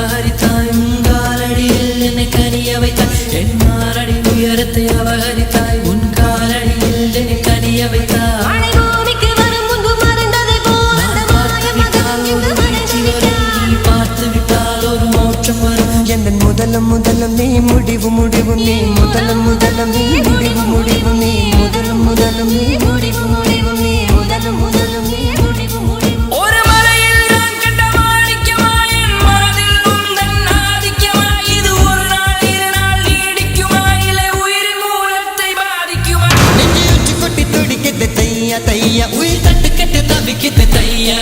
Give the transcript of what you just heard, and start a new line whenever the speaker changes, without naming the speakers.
அபகரித்தாய் உன் காலடியில் என்னை கனிய வைத்தாய் என் மாரடி உயரத்தை அபகரித்தாய் உன் காலடியில் என்னை கனிய வைத்தாய் பார்த்து விட்டால் ஒரு மோட்சம் வரும் என் முதலம் முதலம் நீ முடிவு முடிவு நீ முதலம் முதலம் நீ முடிவு முடிவு நீ முதலம் முதலம் நீ முடிவு முடிவு நீ முதலம் முதலம் நீ முடிவு முடிவு ஒரு மலையில் நான் கண்ட மாணிக்கமாய் என் மனதில் உந்தன் ஆதிக்கமாய் இது ஒரு நாள் இரு நாள் நீடிக்குமா இல்லை உயிரின் மூலத்தை பாதிக்குமா நெஞ்சு உச்சி கொட்டி துடிக்கிட்டு தையா தையா உயிர் தட்டு கெட்டு தவிக்கிட்டு தையா